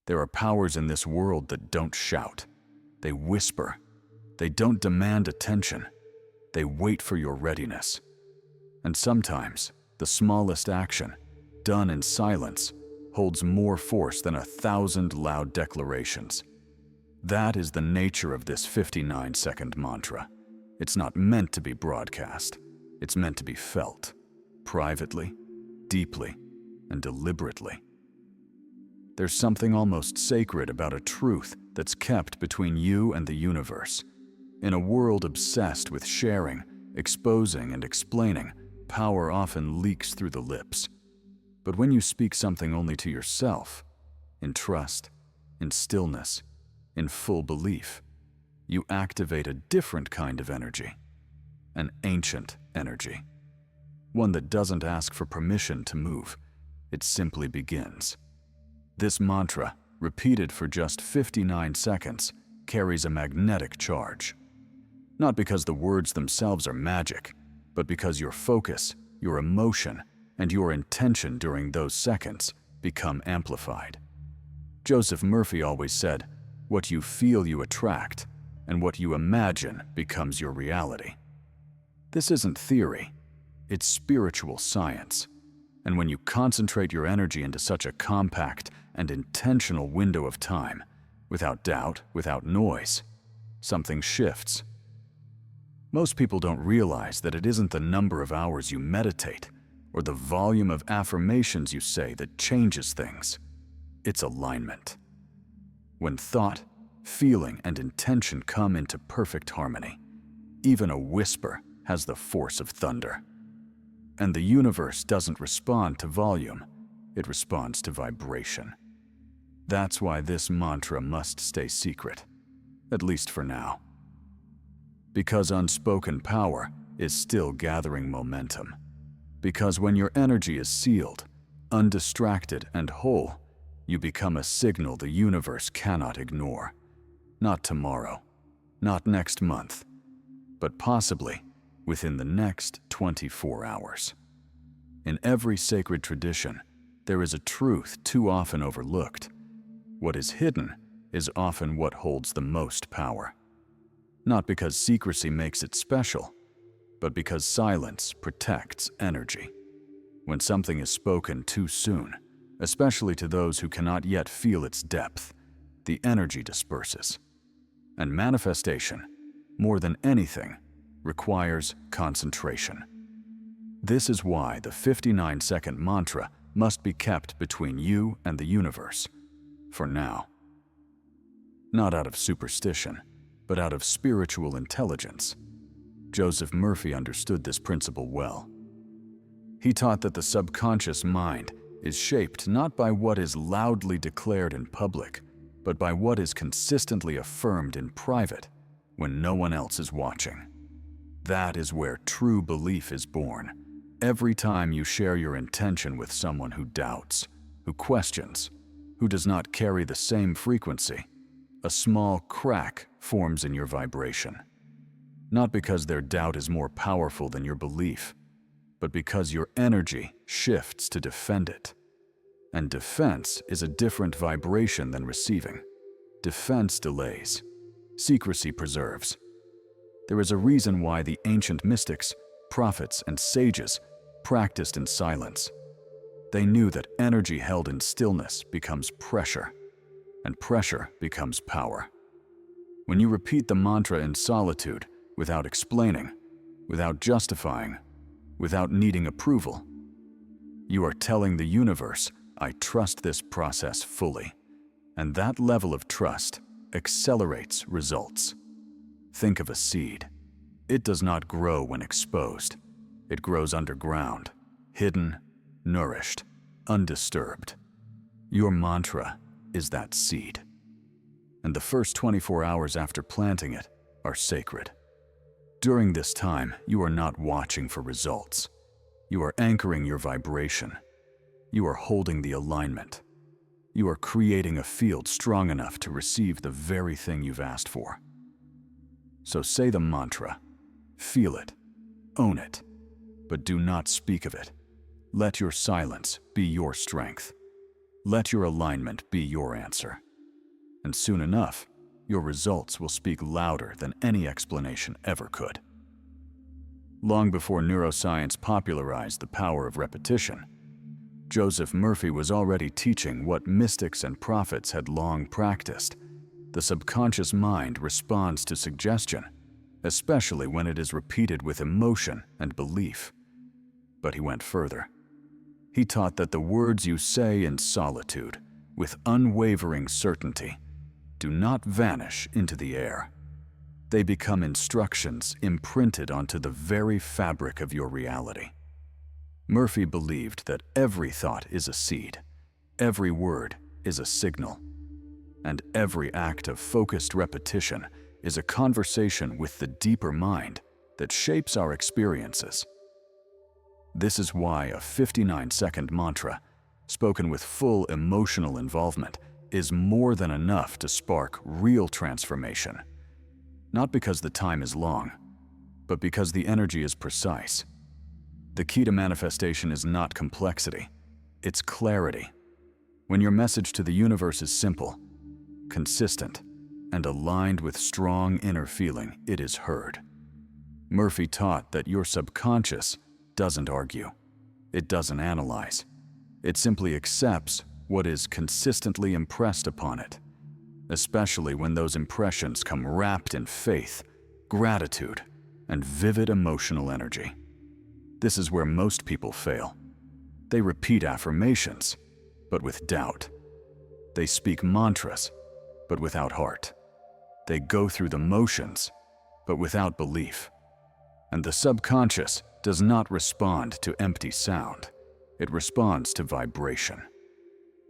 There are powers in this world that don't shout. They whisper. They don't demand attention. They wait for your readiness. And sometimes, the smallest action, done in silence, holds more force than 1,000 loud declarations. That is the nature of this 59-second mantra. It's not meant to be broadcast. It's meant to be felt, privately, deeply, and deliberately. There's something almost sacred about a truth that's kept between you and the universe. In a world obsessed with sharing, exposing, and explaining, power often leaks through the lips. But when you speak something only to yourself, in trust, in stillness, in full belief, you activate a different kind of energy, an ancient energy, one that doesn't ask for permission to move. It simply begins. This mantra, repeated for just 59 seconds, carries a magnetic charge. Not because the words themselves are magic, but because your focus, your emotion, and your intention during those seconds become amplified. Joseph Murphy always said, "What you feel you attract, and what you imagine becomes your reality." This isn't theory, it's spiritual science. And when you concentrate your energy into such a compact and intentional window of time, without doubt, without noise, something shifts. Most people don't realize that it isn't the number of hours you meditate or the volume of affirmations you say that changes things. It's alignment. When thought, feeling, and intention come into perfect harmony, even a whisper has the force of thunder. And the universe doesn't respond to volume, it responds to vibration. That's why this mantra must stay secret, at least for now. Because unspoken power is still gathering momentum. Because when your energy is sealed, undistracted, and whole, you become a signal the universe cannot ignore. Not tomorrow, not next month, but possibly within the next 24 hours. In every sacred tradition, there is a truth too often overlooked. What is hidden is often what holds the most power. Not because secrecy makes it special, but because silence protects energy. When something is spoken too soon, especially to those who cannot yet feel its depth, the energy disperses. And manifestation, more than anything, requires concentration. This is why the 59-second mantra must be kept between you and the universe, for now. Not out of superstition, but out of spiritual intelligence. Joseph Murphy understood this principle well. He taught that the subconscious mind is shaped not by what is loudly declared in public, but by what is consistently affirmed in private when no one else is watching. That is where true belief is born. Every time you share your intention with someone who doubts, who questions, who does not carry the same frequency, a small crack forms in your vibration. Not because their doubt is more powerful than your belief, but because your energy shifts to defend it. And defense is a different vibration than receiving. Defense delays. Secrecy preserves. There is a reason why the ancient mystics, prophets, and sages practiced in silence. They knew that energy held in stillness becomes pressure, and pressure becomes power. When you repeat the mantra in solitude, without explaining, without justifying, without needing approval, you are telling the universe, "I trust this process fully." And that level of trust accelerates results. Think of a seed. It does not grow when exposed. It grows underground, hidden, nourished, undisturbed. Your mantra is that seed. And the first 24 hours after planting it are sacred. During this time, you are not watching for results. You are anchoring your vibration. You are holding the alignment. You are creating a field strong enough to receive the very thing you've asked for. So say the mantra, feel it, own it, but do not speak of it. Let your silence be your strength. Let your alignment be your answer. And soon enough, your results will speak louder than any explanation ever could. Long before neuroscience popularized the power of repetition, Joseph Murphy was already teaching what mystics and prophets had long practiced. The subconscious mind responds to suggestion, especially when it is repeated with emotion and belief. But he went further. He taught that the words you say in solitude, with unwavering certainty, do not vanish into the air. They become instructions imprinted onto the very fabric of your reality. Murphy believed that every thought is a seed, every word is a signal, and every act of focused repetition is a conversation with the deeper mind that shapes our experiences. This is why a 59-second mantra, spoken with full emotional involvement, is more than enough to spark real transformation. Not because the time is long, but because the energy is precise. The key to manifestation is not complexity, it's clarity. When your message to the universe is simple, consistent, and aligned with strong inner feeling, it is heard. Murphy taught that your subconscious doesn't argue, it doesn't analyze, it simply accepts what is consistently impressed upon it, especially when those impressions come wrapped in faith, gratitude, and vivid emotional energy. This is where most people fail. They repeat affirmations, but with doubt. They speak mantras, but without heart. They go through the motions, but without belief. And the subconscious does not respond to empty sound. It responds to vibration.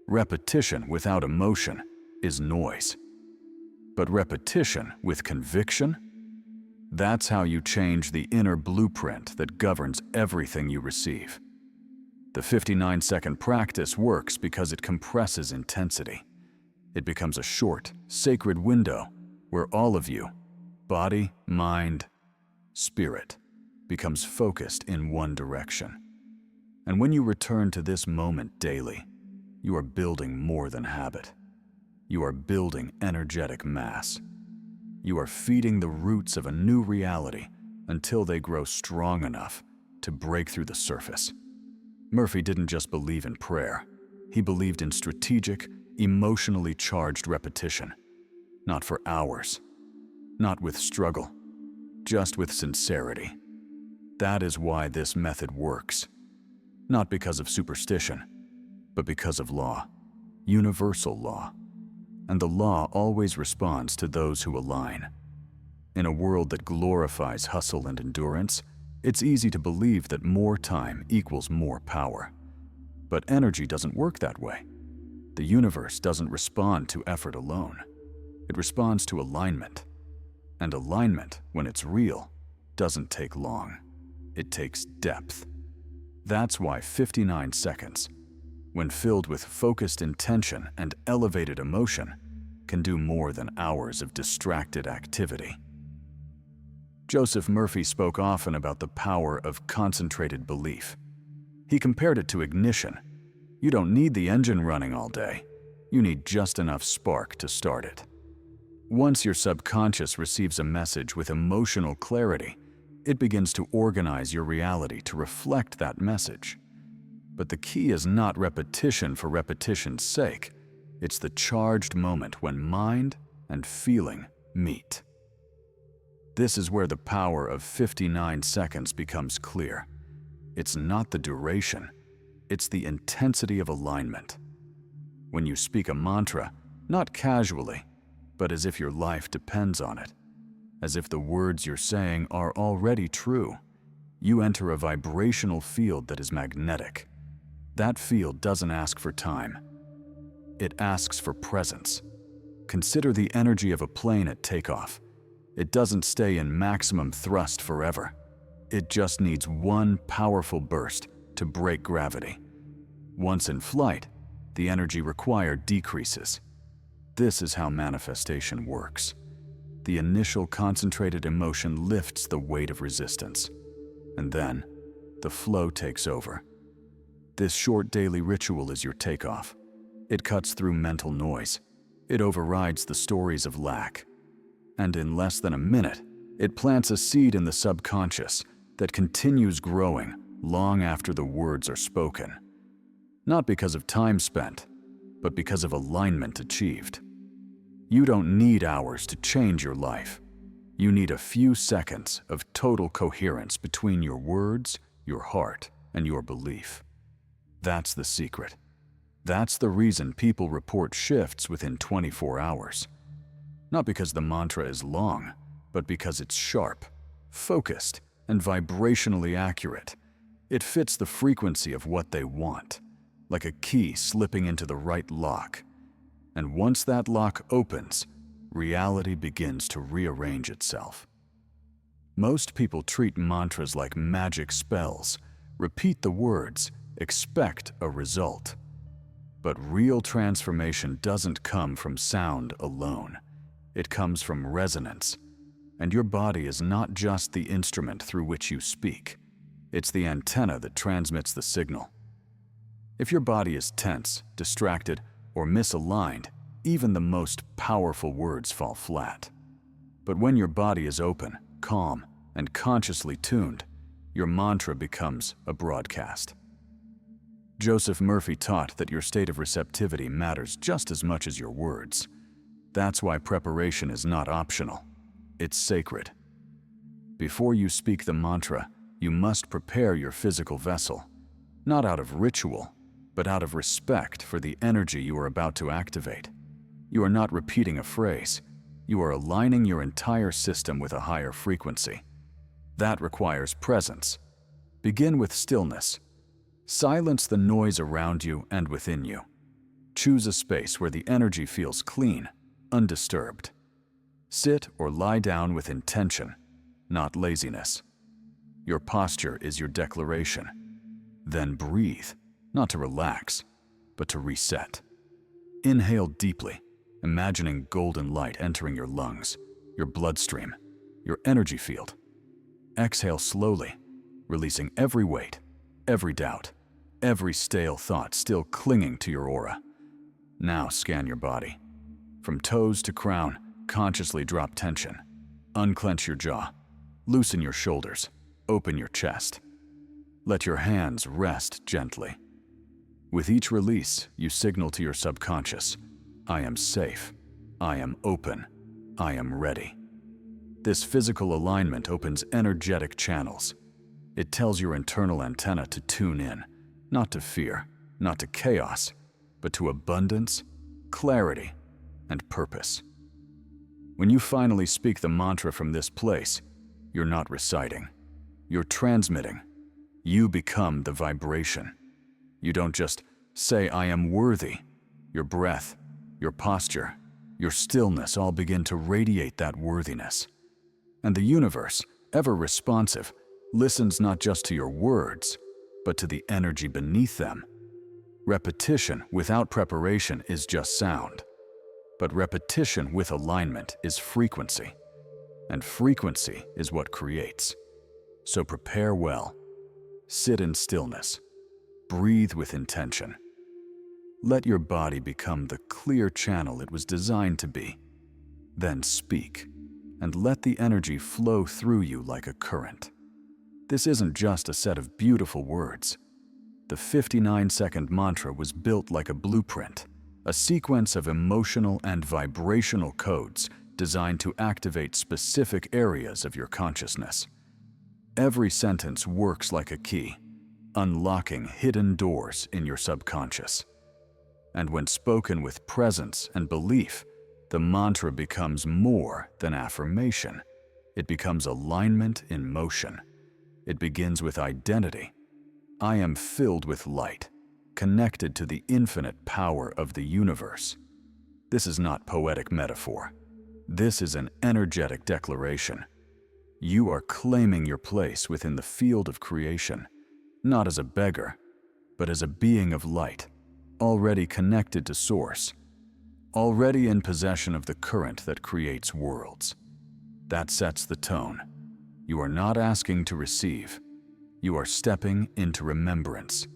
Repetition without emotion is noise. But repetition with conviction? That's how you change the inner blueprint that governs everything you receive. The 59-second practice works because it compresses intensity. It becomes a short, sacred window where all of you, body, mind, spirit, becomes focused in one direction. And when you return to this moment daily, you are building more than habit. You are building energetic mass. You are feeding the roots of a new reality until they grow strong enough to break through the surface. Murphy didn't just believe in prayer. He believed in strategic, emotionally charged repetition. Not for hours, not with struggle, just with sincerity. That is why this method works. Not because of superstition, but because of law, universal law. And the law always responds to those who align. In a world that glorifies hustle and endurance, it's easy to believe that more time equals more power. But energy doesn't work that way. The universe doesn't respond to effort alone. It responds to alignment. And alignment, when it's real, doesn't take long. It takes depth. That's why 59 seconds, when filled with focused intention and elevated emotion, can do more than hours of distracted activity. Joseph Murphy spoke often about the power of concentrated belief. He compared it to ignition. You don't need the engine running all day. You need just enough spark to start it. Once your subconscious receives a message with emotional clarity, it begins to organize your reality to reflect that message. But the key is not repetition for repetition's sake. It's the charged moment when mind and feeling meet. This is where the power of 59 seconds becomes clear. It's not the duration, it's the intensity of alignment. When you speak a mantra, not casually, but as if your life depends on it, as if the words you're saying are already true, you enter a vibrational field that is magnetic. That field doesn't ask for time. It asks for presence. Consider the energy of a plane at takeoff. It doesn't stay in maximum thrust forever. It just needs one powerful burst to break gravity. Once in flight, the energy required decreases. This is how manifestation works. The initial concentrated emotion lifts the weight of resistance, and then the flow takes over. This short daily ritual is your takeoff. It cuts through mental noise. It overrides the stories of lack. And in less than a minute, it plants a seed in the subconscious that continues growing long after the words are spoken. Not because of time spent, but because of alignment achieved. You don't need hours to change your life. You need a few seconds of total coherence between your words, your heart, and your belief. That's the secret. That's the reason people report shifts within 24 hours. Not because the mantra is long, but because it's sharp, focused, and vibrationally accurate. It fits the frequency of what they want, like a key slipping into the right lock. And once that lock opens, reality begins to rearrange itself. Most people treat mantras like magic spells. Repeat the words, expect a result. But real transformation doesn't come from sound alone. It comes from resonance. And your body is not just the instrument through which you speak. It's the antenna that transmits the signal. If your body is tense, distracted, or misaligned, even the most powerful words fall flat. But when your body is open, calm, and consciously tuned, your mantra becomes a broadcast. Joseph Murphy taught that your state of receptivity matters just as much as your words. That's why preparation is not optional. It's sacred. Before you speak the mantra, you must prepare your physical vessel, not out of ritual, but out of respect for the energy you are about to activate. You are not repeating a phrase. You are aligning your entire system with a higher frequency. That requires presence. Begin with stillness. Silence the noise around you and within you. Choose a space where the energy feels clean, undisturbed. Sit or lie down with intention, not laziness. Your posture is your declaration. Then breathe, not to relax, but to reset. Inhale deeply, imagining golden light entering your lungs, your bloodstream, your energy field. Exhale slowly, releasing every weight, every doubt, every stale thought still clinging to your aura. Now scan your body. From toes to crown, consciously drop tension. Unclench your jaw. Loosen your shoulders. Open your chest. Let your hands rest gently. With each release, you signal to your subconscious, I am safe. I am open. I am ready. This physical alignment opens energetic channels. It tells your internal antenna to tune in, not to fear, not to chaos, but to abundance, clarity, and purpose. When you finally speak the mantra from this place, you're not reciting. You're transmitting. You become the vibration. You don't just say, I am worthy. Your breath, your posture, your stillness all begin to radiate that worthiness. And the universe, ever responsive, listens not just to your words, but to the energy beneath them. Repetition without preparation is just sound. But repetition with alignment is frequency. And frequency is what creates. So prepare well. Sit in stillness. Breathe with intention. Let your body become the clear channel it was designed to be. Then speak, and let the energy flow through you like a current. This isn't just a set of beautiful words. The 59-second mantra was built like a blueprint, a sequence of emotional and vibrational codes designed to activate specific areas of your consciousness. Every sentence works like a key, unlocking hidden doors in your subconscious. And when spoken with presence and belief, the mantra becomes more than affirmation. It becomes alignment in motion. It begins with identity. I am filled with light, connected to the infinite power of the universe. This is not poetic metaphor. This is an energetic declaration. You are claiming your place within the field of creation, not as a beggar, but as a being of light, already connected to Source, already in possession of the current that creates worlds. That sets the tone. You are not asking to receive. You are stepping into remembrance.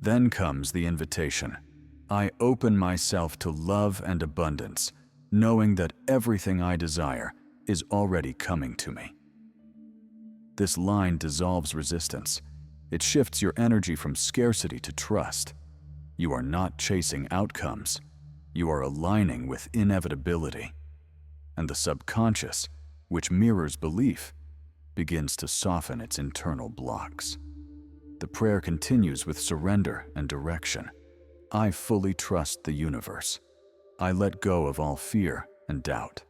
Then comes the invitation. I open myself to love and abundance, knowing that everything I desire is already coming to me. This line dissolves resistance. It shifts your energy from scarcity to trust. You are not chasing outcomes. You are aligning with inevitability. And the subconscious, which mirrors belief, begins to soften its internal blocks. The prayer continues with surrender and direction. I fully trust the universe. I let go of all fear and doubt.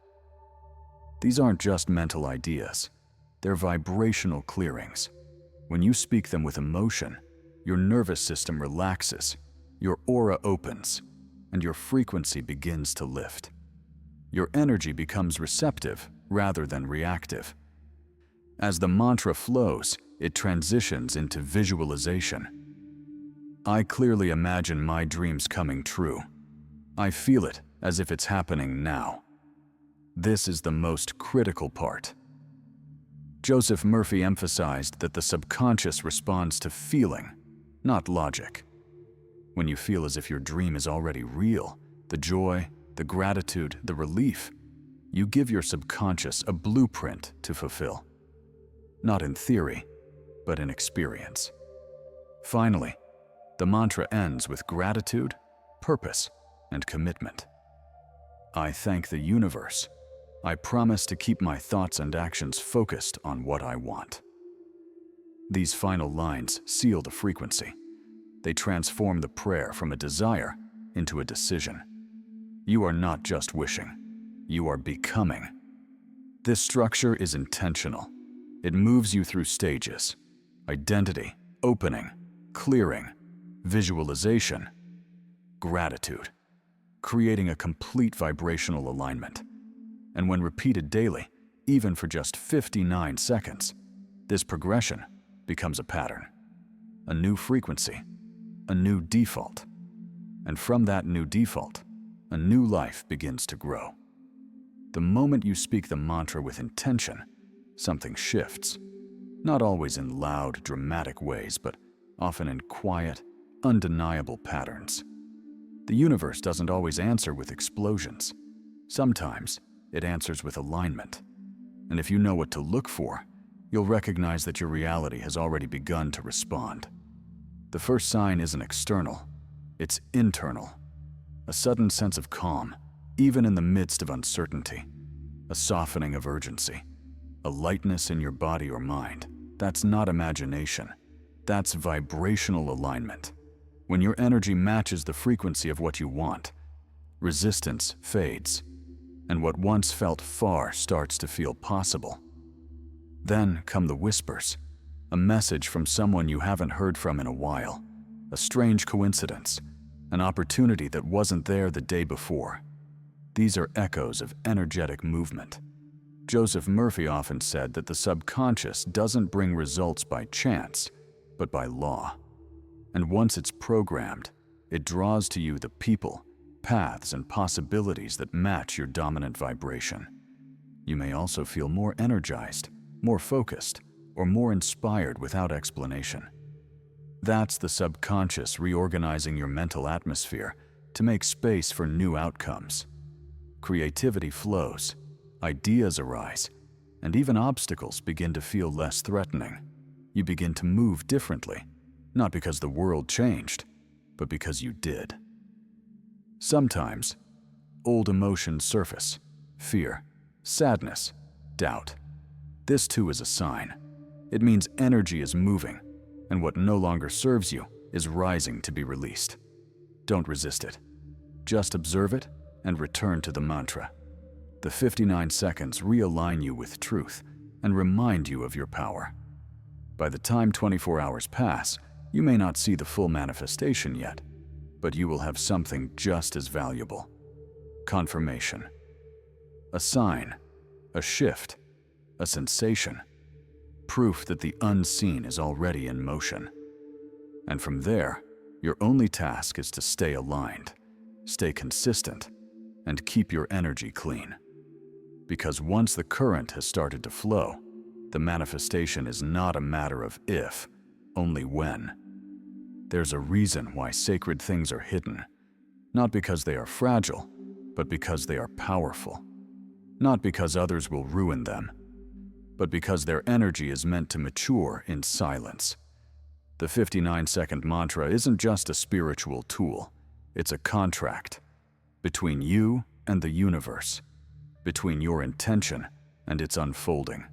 These aren't just mental ideas. They're vibrational clearings. When you speak them with emotion, your nervous system relaxes, your aura opens, and your frequency begins to lift. Your energy becomes receptive rather than reactive. As the mantra flows, it transitions into visualization. I clearly imagine my dreams coming true. I feel it as if it's happening now. This is the most critical part. Joseph Murphy emphasized that the subconscious responds to feeling, not logic. When you feel as if your dream is already real, the joy, the gratitude, the relief, you give your subconscious a blueprint to fulfill. Not in theory, but in experience. Finally, the mantra ends with gratitude, purpose, and commitment. I thank the universe. I promise to keep my thoughts and actions focused on what I want. These final lines seal the frequency. They transform the prayer from a desire into a decision. You are not just wishing, you are becoming. This structure is intentional. It moves you through stages: identity, opening, clearing, visualization, gratitude, creating a complete vibrational alignment. And when repeated daily, even for just 59 seconds, this progression becomes a pattern, a new frequency, a new default. And from that new default, a new life begins to grow. The moment you speak the mantra with intention, something shifts. Not always in loud, dramatic ways, but often in quiet, undeniable patterns. The universe doesn't always answer with explosions. Sometimes it answers with alignment. And if you know what to look for, you'll recognize that your reality has already begun to respond. The first sign isn't external, it's internal. A sudden sense of calm, even in the midst of uncertainty. A softening of urgency. A lightness in your body or mind. That's not imagination. That's vibrational alignment. When your energy matches the frequency of what you want, resistance fades, and what once felt far starts to feel possible. Then come the whispers, a message from someone you haven't heard from in a while, a strange coincidence, an opportunity that wasn't there the day before. These are echoes of energetic movement. Joseph Murphy often said that the subconscious doesn't bring results by chance, but by law. And once it's programmed, it draws to you the people, paths, and possibilities that match your dominant vibration. You may also feel more energized, more focused, or more inspired without explanation. That's the subconscious reorganizing your mental atmosphere to make space for new outcomes. Creativity flows, ideas arise, and even obstacles begin to feel less threatening. You begin to move differently, not because the world changed, but because you did. Sometimes, old emotions surface: fear, sadness, doubt. This too is a sign. It means energy is moving, and what no longer serves you is rising to be released. Don't resist it. Just observe it and return to the mantra. The 59 seconds realign you with truth and remind you of your power. By the time 24 hours pass, you may not see the full manifestation yet, but you will have something just as valuable: confirmation. A sign, a shift, a sensation, proof that the unseen is already in motion. And from there, your only task is to stay aligned, stay consistent, and keep your energy clean. Because once the current has started to flow, the manifestation is not a matter of if, only when. There's a reason why sacred things are hidden, Not because they are fragile, but because they are powerful. Not because others will ruin them, but because their energy is meant to mature in silence. The 59-second mantra isn't just a spiritual tool, it's a contract between you and the universe, between your intention and its unfolding.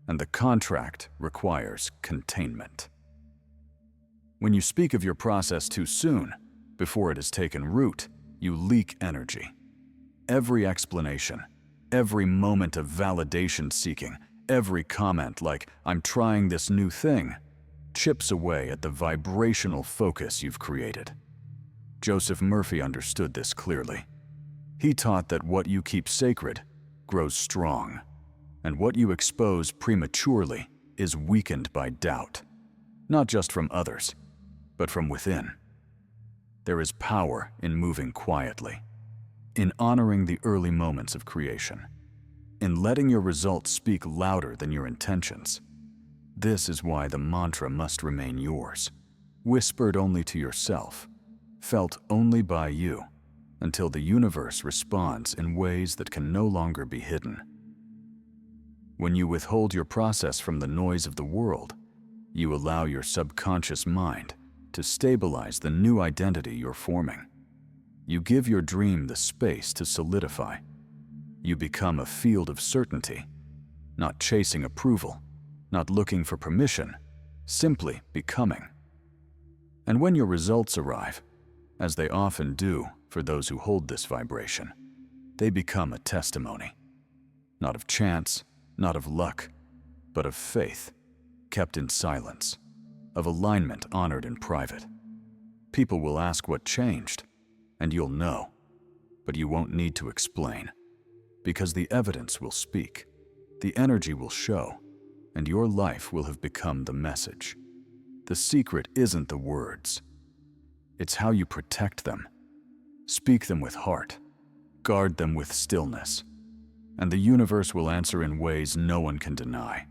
And the contract requires containment. When you speak of your process too soon, before it has taken root, you leak energy. Every explanation, every moment of validation seeking, every comment like, "I'm trying this new thing," chips away at the vibrational focus you've created. Joseph Murphy understood this clearly. He taught that what you keep sacred grows strong, and what you expose prematurely is weakened by doubt, not just from others, but from within. There is power in moving quietly, in honoring the early moments of creation, in letting your results speak louder than your intentions. This is why the mantra must remain yours, whispered only to yourself, felt only by you, until the universe responds in ways that can no longer be hidden. When you withhold your process from the noise of the world, you allow your subconscious mind to stabilize the new identity you're forming. You give your dream the space to solidify. You become a field of certainty, not chasing approval, not looking for permission, simply becoming. And when your results arrive, as they often do for those who hold this vibration, they become a testimony, not of chance, not of luck, but of faith, kept in silence, of alignment honored in private. People will ask what changed, and you'll know, but you won't need to explain, because the evidence will speak, the energy will show, and your life will have become the message. The secret isn't the words. It's how you protect them. Speak them with heart. Guard them with stillness. And the universe will answer in ways no one can deny.